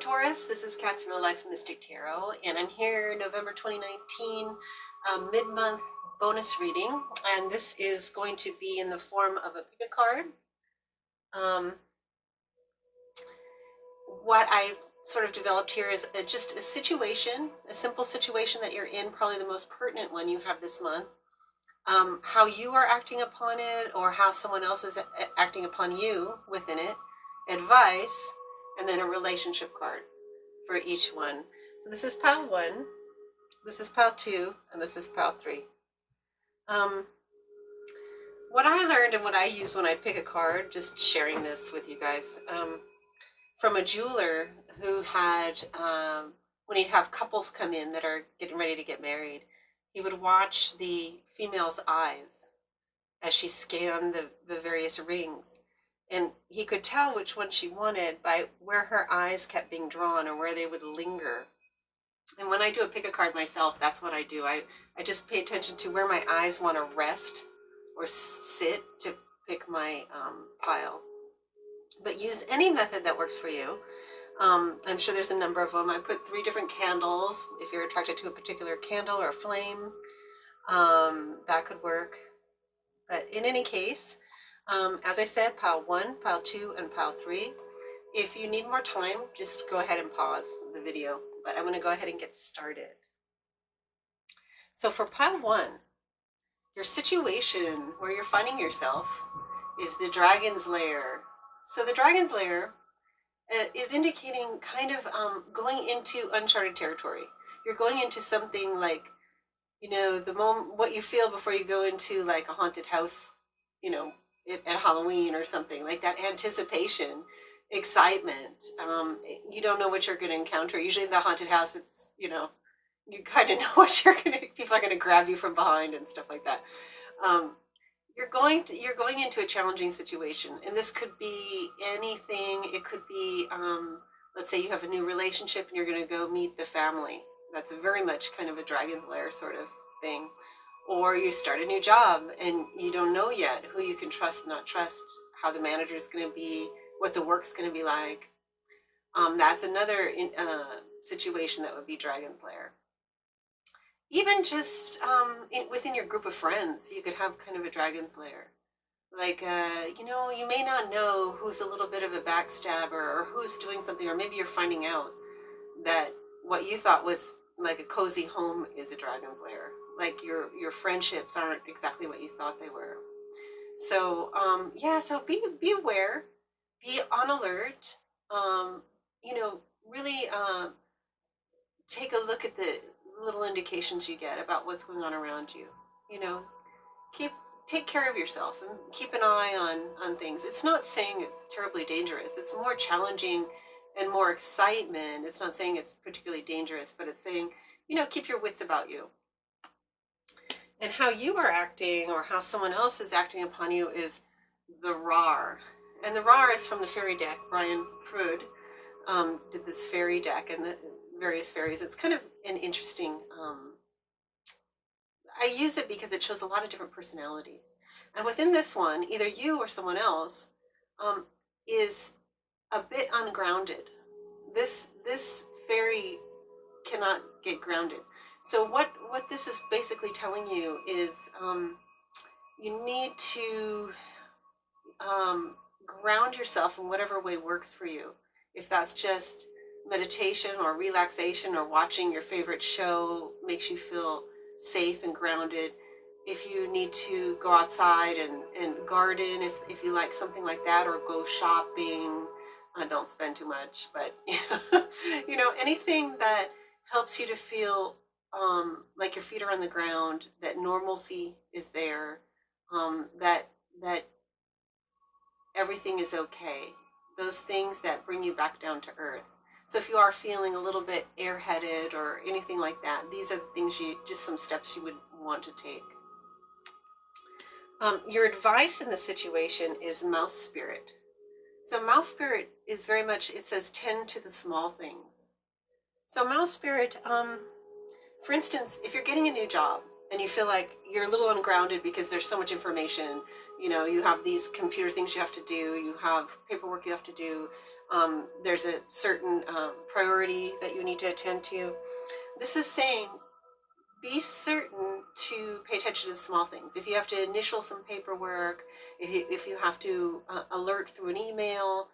Taurus. This is Kat's Real Life Mystic Tarot, and I'm here November 2019 mid-month bonus reading, and this is going to be in the form of a pick a card. What I sort of developed here is just a situation, a simple situation that you're in, probably the most pertinent one you have this month. How you are acting upon it, or how someone else is acting upon you within it, advice, and then a relationship card for each one. So this is pile 1, this is pile 2, and this is pile 3. What I learned and what I use when I pick a card, just sharing this with you guys, from a jeweler who had, when he'd have couples come in that are getting ready to get married, he would watch the female's eyes as she scanned the various rings. And he could tell which one she wanted by where her eyes kept being drawn or where they would linger. And when I do a pick a card myself, that's what I do. I just pay attention to where my eyes want to rest or sit to pick my pile. But use any method that works for you. I'm sure there's a number of them. I put 3 different candles. If you're attracted to a particular candle or flame, that could work. But in any case, as I said, pile 1, pile 2, and pile 3. If you need more time, just go ahead and pause the video. But I'm going to go ahead and get started. So for pile 1, your situation where you're finding yourself is the Dragon's Lair. So the Dragon's Lair is indicating kind of going into uncharted territory. You're going into something like, the moment, what you feel before you go into like a haunted house, at Halloween or something, like that anticipation, excitement. You don't know what you're going to encounter. Usually in the haunted house, it's, you kind of know what people are going to grab you from behind and stuff like that. You're going into a challenging situation, and this could be anything. It could be, let's say you have a new relationship and you're going to go meet the family. That's very much kind of a Dragon's Lair sort of thing. Or you start a new job and you don't know yet who you can trust, not trust, how the manager is going to be, what the work's going to be like. That's another situation that would be Dragon's Lair. Even just within your group of friends, you could have kind of a Dragon's Lair. Like, you may not know who's a little bit of a backstabber or who's doing something, or maybe you're finding out that what you thought was like a cozy home is a Dragon's Lair. Like your friendships aren't exactly what you thought they were. So, so be aware, be on alert, really take a look at the little indications you get about what's going on around you. Take care of yourself and keep an eye on things. It's not saying it's terribly dangerous. It's more challenging and more excitement. It's not saying it's particularly dangerous, but it's saying, keep your wits about you. And how you are acting or how someone else is acting upon you is the RAR. And the RAR is from the fairy deck. Brian Frood did this fairy deck and the various fairies. It's kind of an interesting, I use it because it shows a lot of different personalities. And within this one, either you or someone else is a bit ungrounded. This fairy cannot get grounded. So what this is basically telling you is you need to ground yourself in whatever way works for you. If that's just meditation or relaxation or watching your favorite show makes you feel safe and grounded. If you need to go outside and garden, if you like something like that, or go shopping, don't spend too much, but anything that helps you to feel like your feet are on the ground, that normalcy is there, that everything is okay. Those things that bring you back down to earth. So if you are feeling a little bit airheaded or anything like that, these are things just some steps you would want to take. Your advice in this situation is mouse spirit. So mouse spirit is very much, it says tend to the small things. So mouse spirit, for instance, if you're getting a new job and you feel like you're a little ungrounded because there's so much information, you have these computer things you have to do, you have paperwork you have to do, There's a certain priority that you need to attend to. This is saying be certain to pay attention to the small things. If you have to initial some paperwork, if you have to alert through an email,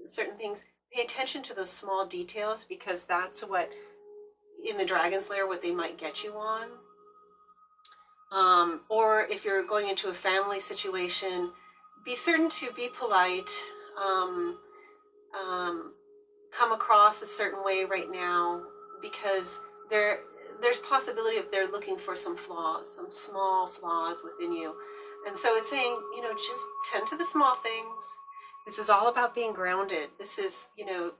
certain things, pay attention to those small details, because that's what, in the dragon's lair, what they might get you on. Or if you're going into a family situation, be certain to be polite, come across a certain way right now, because there's possibility of they're looking for some flaws, some small flaws within you. And so it's saying, just tend to the small things. This is all about being grounded. This is,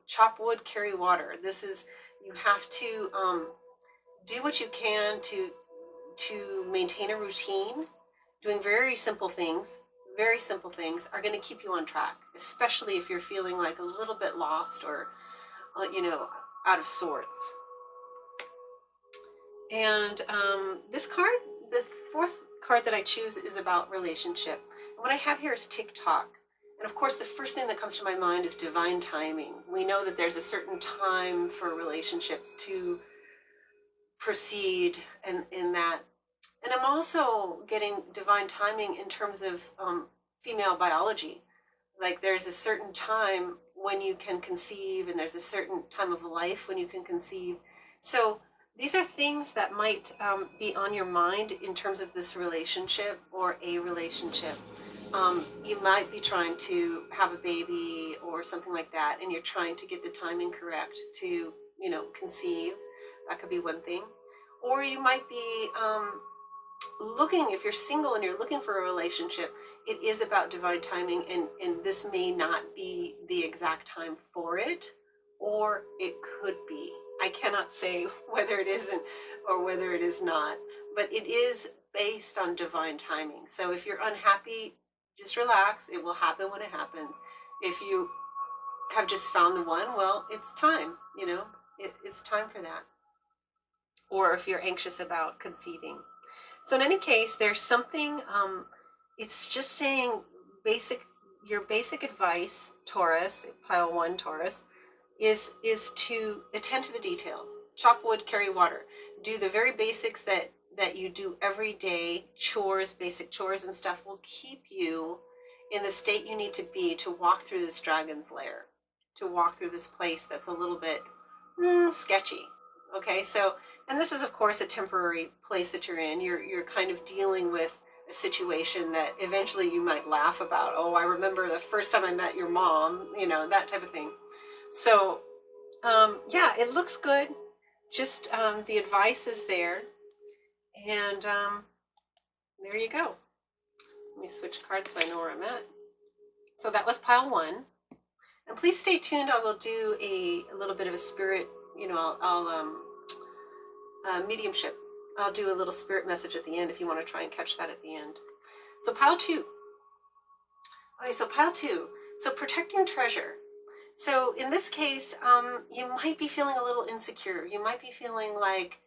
chop wood, carry water. This is, you have to do what you can to maintain a routine. Doing very simple things are going to keep you on track, especially if you're feeling like a little bit lost or, out of sorts. And this card, the fourth card that I choose, is about relationship. And what I have here is TikTok. And of course, the first thing that comes to my mind is divine timing. We know that there's a certain time for relationships to proceed, and in that. And I'm also getting divine timing in terms of female biology. Like, there's a certain time when you can conceive, and there's a certain time of life when you can conceive. So these are things that might be on your mind in terms of this relationship or a relationship. You might be trying to have a baby or something like that, and you're trying to get the timing correct to, conceive. That could be one thing. Or you might be looking, if you're single and you're looking for a relationship, it is about divine timing, and this may not be the exact time for it, or it could be. I cannot say whether it isn't or whether it is not, but it is based on divine timing. So if you're unhappy, just relax. It will happen when it happens. If you have just found the one, well, it's time, it's time for that. Or if you're anxious about conceiving. So in any case, there's something, it's just saying your basic advice, Taurus, pile 1 Taurus, is to attend to the details. Chop wood, carry water. Do the very basics that you do every day. Chores, basic chores and stuff will keep you in the state you need to be to walk through this dragon's lair, to walk through this place that's a little bit sketchy. Okay, so, and this is of course a temporary place that you're in. You're kind of dealing with a situation that eventually you might laugh about. Oh, I remember the first time I met your mom, that type of thing. So, yeah, it looks good. Just the advice is there. And there you go. Let me switch cards so I know where I'm at. So that was pile 1. And please stay tuned. I will do a little bit of a spirit, I'll mediumship. I'll do a little spirit message at the end if you want to try and catch that at the end. So pile 2. Okay, so pile 2. So protecting treasure. So in this case, you might be feeling a little insecure. You might be feeling like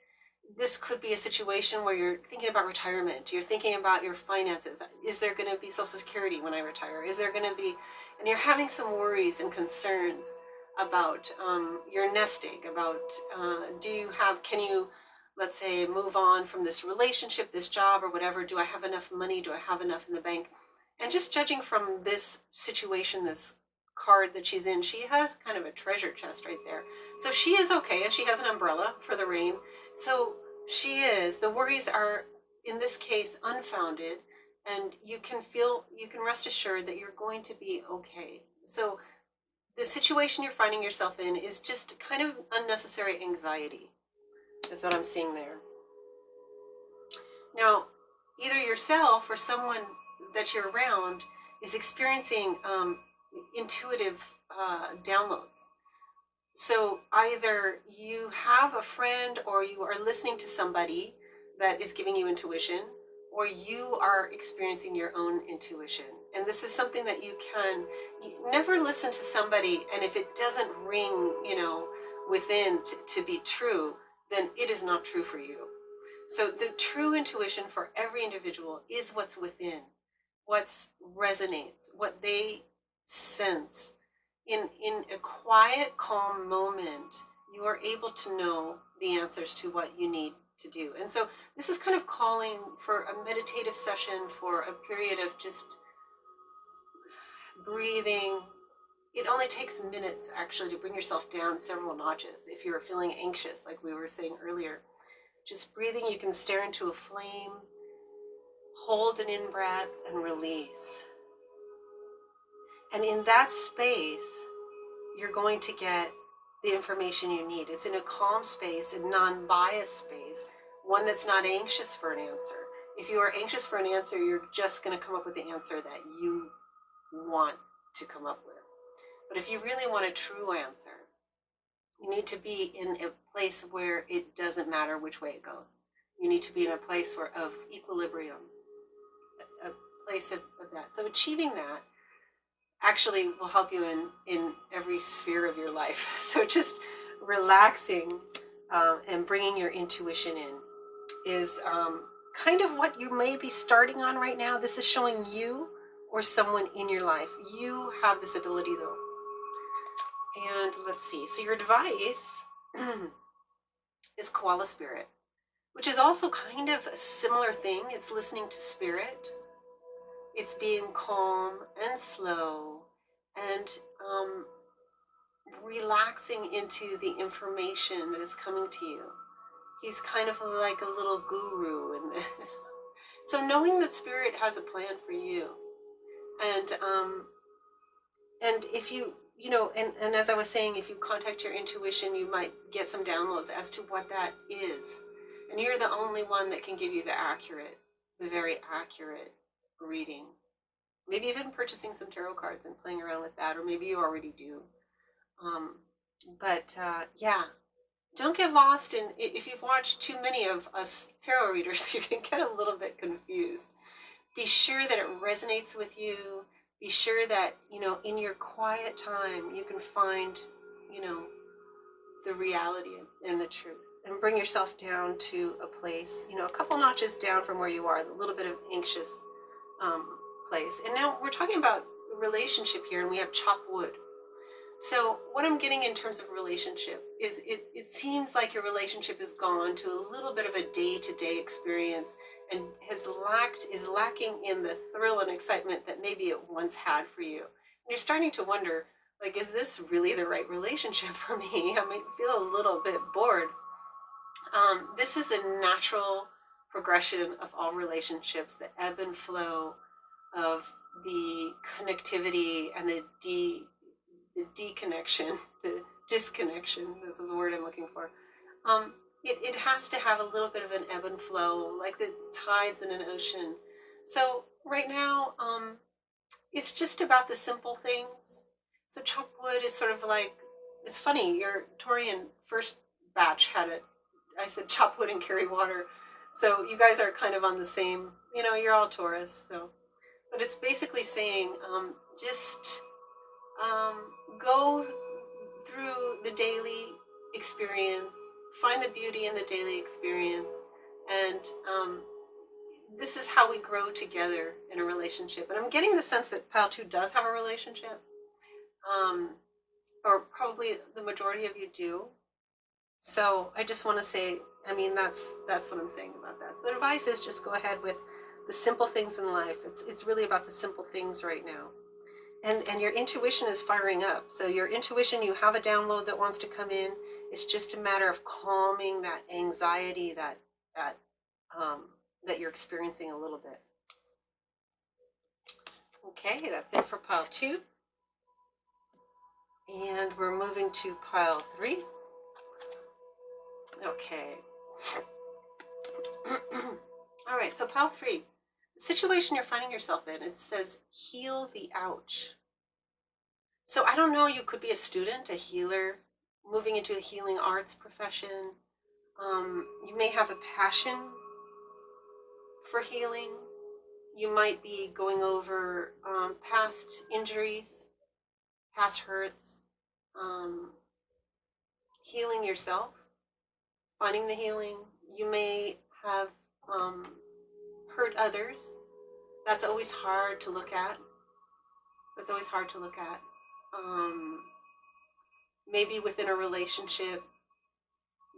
this could be a situation where you're thinking about retirement. You're thinking about your finances. Is there going to be Social Security when I retire? Is there going to be, and you're having some worries and concerns about your nesting, about can you, let's say, move on from this relationship, this job, or whatever? Do I have enough money? Do I have enough in the bank? And just judging from this situation, this card that she's in, she has kind of a treasure chest right there. So she is okay, and she has an umbrella for the rain. So the worries are, in this case, unfounded, and you can rest assured that you're going to be okay. So the situation you're finding yourself in is just kind of unnecessary anxiety, is what I'm seeing there. Now, either yourself or someone that you're around is experiencing intuitive downloads. So either you have a friend, or you are listening to somebody that is giving you intuition, or you are experiencing your own intuition. And this is something that you never listen to somebody, and if it doesn't ring, within to be true, then it is not true for you. So the true intuition for every individual is what's within, what resonates, what they sense. in a quiet, calm moment, you are able to know the answers to what you need to do. And so this is kind of calling for a meditative session, for a period of just breathing. It only takes minutes actually to bring yourself down several notches if you're feeling anxious, like we were saying earlier. Just breathing, you can stare into a flame, hold an in-breath, and release. And in that space, you're going to get the information you need. It's in a calm space, a non-biased space, one that's not anxious for an answer. If you are anxious for an answer, you're just going to come up with the answer that you want to come up with. But if you really want a true answer, you need to be in a place where it doesn't matter which way it goes. You need to be in a place of equilibrium, a place of that. So achieving that actually will help you in every sphere of your life. So just relaxing and bringing your intuition in is kind of what you may be starting on right now. This is showing you or someone in your life. You have this ability though. And let's see. So your device is koala spirit, which is also kind of a similar thing. It's listening to spirit. It's being calm and slow and relaxing into the information that is coming to you. He's kind of like a little guru in this. So knowing that spirit has a plan for you, and if you know, and as I was saying, if you contact your intuition, you might get some downloads as to what that is. And you're the only one that can give you the very accurate reading. Maybe even purchasing some tarot cards and playing around with that, or maybe you already do. Yeah, don't get lost in, if you've watched too many of us tarot readers, you can get a little bit confused. Be sure that it resonates with you. Be sure that, in your quiet time, you can find, the reality and the truth, and bring yourself down to a place, a couple notches down from where you are, a little bit of anxious place. And now we're talking about relationship here, and we have chopped wood. So what I'm getting in terms of relationship is it seems like your relationship has gone to a little bit of a day-to-day experience and is lacking in the thrill and excitement that maybe it once had for you. And you're starting to wonder, like, is this really the right relationship for me? I might feel a little bit bored. This is a natural progression of all relationships, the ebb and flow of the connectivity and the deconnection, the disconnection, that's the word I'm looking for. It has to have a little bit of an ebb and flow, like the tides in an ocean. So right now, it's just about the simple things. So chopped wood is sort of like, it's funny, your Taurian first batch had it. I said chop wood and carry water. So you guys are kind of on the same, you're all Taurus. So, but it's basically saying, just go through the daily experience, find the beauty in the daily experience, and this is how we grow together in a relationship. And I'm getting the sense that Pile 2 does have a relationship, or probably the majority of you do. So I just want to say, that's what I'm saying about that. So the advice is just go ahead with the simple things in life. It's really about the simple things right now. And your intuition is firing up. So your intuition, you have a download that wants to come in. It's just a matter of calming that anxiety that you're experiencing a little bit. Okay, that's it for Pile 2. And we're moving to Pile 3. Okay. All right, so Pile 3. The situation you're finding yourself in, it says heal the ouch. So I don't know, you could be a student, a healer, moving into a healing arts profession. You may have a passion for healing. You might be going over past injuries, past hurts, healing yourself, finding the healing. You may have hurt others. That's always hard to look at. Maybe within a relationship,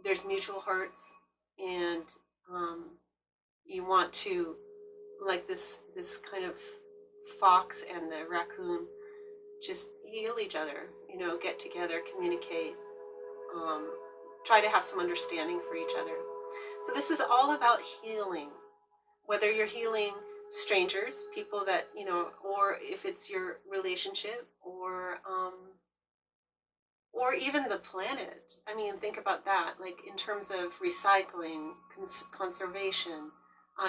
there's mutual hurts, and you want to, like this kind of fox and the raccoon, just heal each other, get together, communicate, try to have some understanding for each other. So this is all about healing, whether you're healing strangers, people that, or if it's your relationship, or even the planet. I mean, think about that, like in terms of recycling, conservation,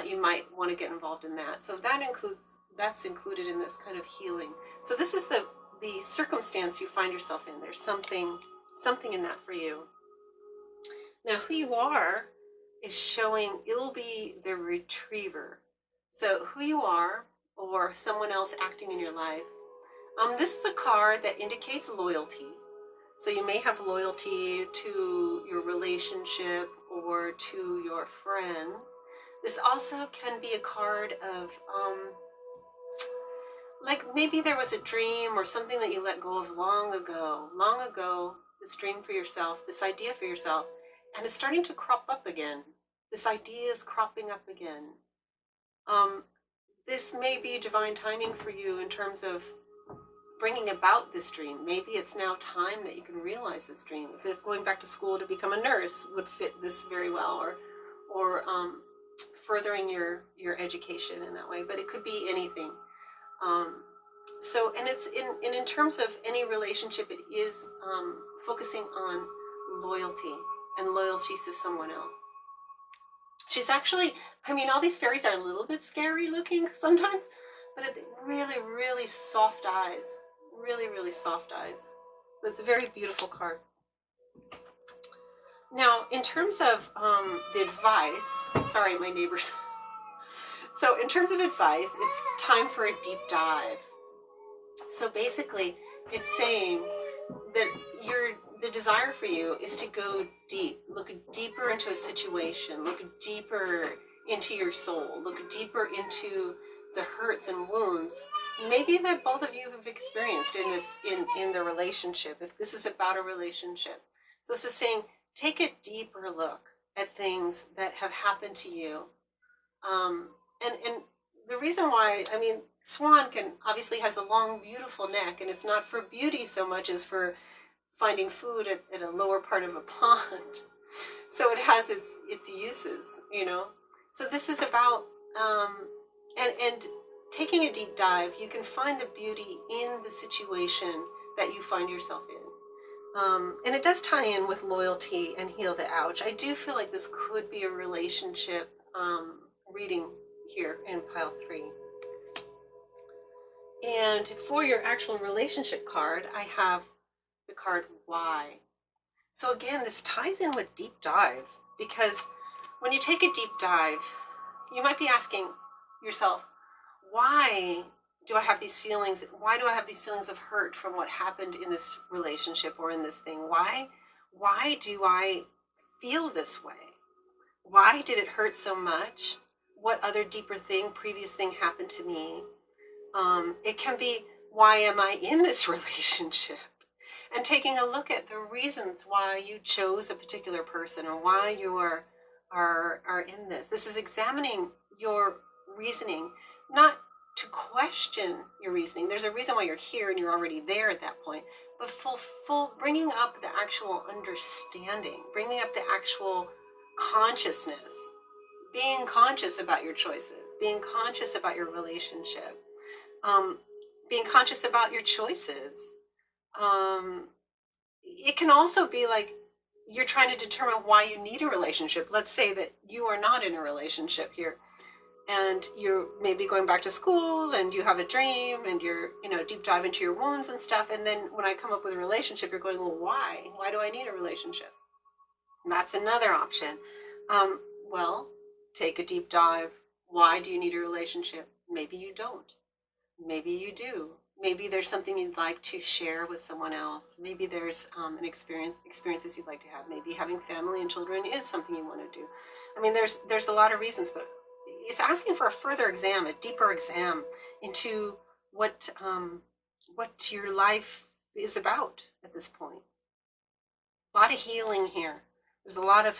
you might want to get involved in that. So that's included in this kind of healing. So this is the circumstance you find yourself in. There's something in that for you. Now, who you are is showing, it'll be the retriever. So who you are, or someone else acting in your life. This is a card that indicates loyalty. So you may have loyalty to your relationship or to your friends. This also can be a card of, like maybe there was a dream or something that you let go of long ago, this dream for yourself, this idea for yourself, and it's starting to crop up again. This idea is cropping up again. This may be divine timing for you in terms of bringing about this dream. Maybe it's now time that you can realize this dream. If it's going back to school to become a nurse would fit this very well, or furthering your education in that way. But it could be anything. So, and it's in terms of any relationship, it is focusing on loyalty and loyalty to someone else. She's actually, I mean, all these fairies are a little bit scary looking sometimes, but really, really soft eyes. Really, really soft eyes. It's a very beautiful card. Now, in terms of the advice, sorry, my neighbors. So in terms of advice, it's time for a deep dive. So basically, it's saying that the desire for you is to go deep, look deeper into a situation, look deeper into your soul, look deeper into the hurts and wounds, maybe that both of you have experienced in the relationship, if this is about a relationship. So this is saying, take a deeper look at things that have happened to you. And the reason why, I mean, swan obviously has a long, beautiful neck, and it's not for beauty so much as for finding food at a lower part of a pond. So it has its uses, So this is about, and taking a deep dive, you can find the beauty in the situation that you find yourself in. And it does tie in with loyalty and heal the ouch. I do feel like this could be a relationship reading here in pile 3. And for your actual relationship card, I have the card Why. So again, this ties in with deep dive, because when you take a deep dive, you might be asking yourself, why do I have these feelings? Why do I have these feelings of hurt from what happened in this relationship or in this thing? Why do I feel this way? Why did it hurt so much? What other deeper thing, previous thing happened to me? It can be, why am I in this relationship? And taking a look at the reasons why you chose a particular person or why you are in this. This is examining your reasoning, not to question your reasoning. There's a reason why you're here and you're already there at that point, but full bringing up the actual understanding, bringing up the actual consciousness, being conscious about your choices, being conscious about your relationship, being conscious about your choices. It can also be like you're trying to determine why you need a relationship. Let's say that you are not in a relationship here, and you're maybe going back to school and you have a dream and you're, deep dive into your wounds and stuff. And then when I come up with a relationship, you're going, well, why? Why do I need a relationship? And that's another option. Well, take a deep dive. Why do you need a relationship? Maybe you don't. Maybe you do. Maybe there's something you'd like to share with someone else. Maybe there's an experiences you'd like to have. Maybe having family and children is something you want to do. I mean, there's a lot of reasons, but it's asking for a further exam, a deeper exam into what your life is about at this point. A lot of healing here. There's a lot of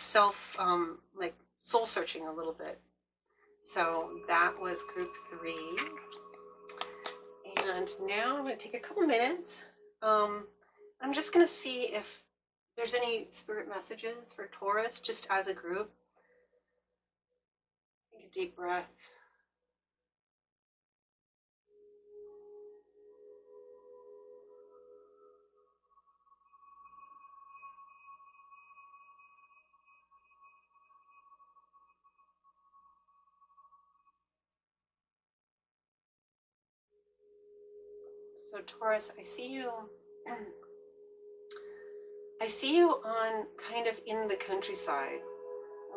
like soul searching a little bit. So that was group 3. And now I'm going to take a couple minutes. I'm just going to see if there's any spirit messages for Taurus, just as a group. Take a deep breath. So Taurus, I see you on kind of in the countryside,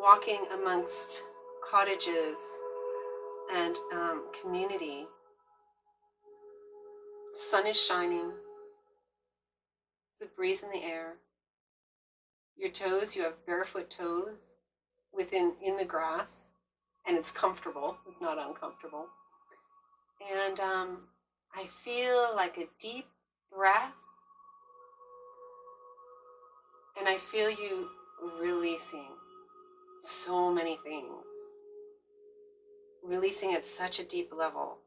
walking amongst cottages and community. The sun is shining. There's a breeze in the air. Your toes, you have barefoot toes in the grass, and it's comfortable. It's not uncomfortable. And I feel like a deep breath, and I feel you releasing so many things, releasing at such a deep level.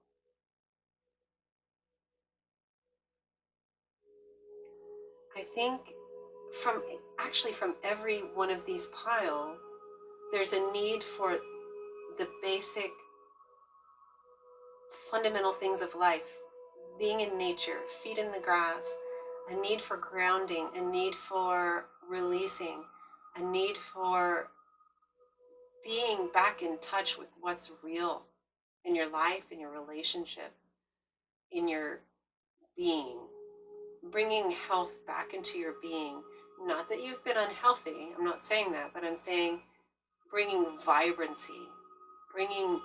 I think from every one of these piles, there's a need for the basic fundamental things of life. Being in nature, feet in the grass, a need for grounding, a need for releasing, a need for being back in touch with what's real in your life, in your relationships, in your being. Bringing health back into your being. Not that you've been unhealthy, I'm not saying that, but I'm saying bringing vibrancy, bringing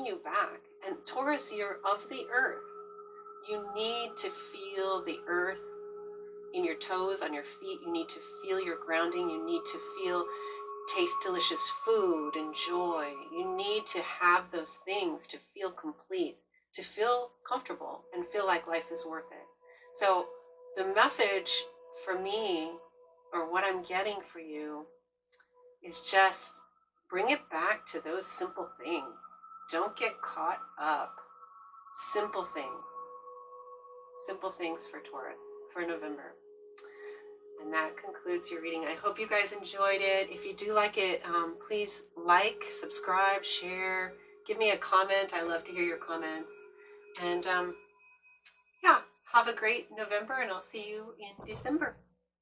you back. And Taurus, you're of the earth. You need to feel the earth in your toes, on your feet. You need to feel your grounding. You need to taste delicious food and joy. You need to have those things to feel complete, to feel comfortable and feel like life is worth it. So the message for me, or what I'm getting for you, is just bring it back to those simple things. Don't get caught up. Simple things. Simple things for Taurus for November. And that concludes your reading. I hope you guys enjoyed it. If you do like it, please like, subscribe, share, give me a comment. I love to hear your comments. And yeah, have a great November, and I'll see you in December.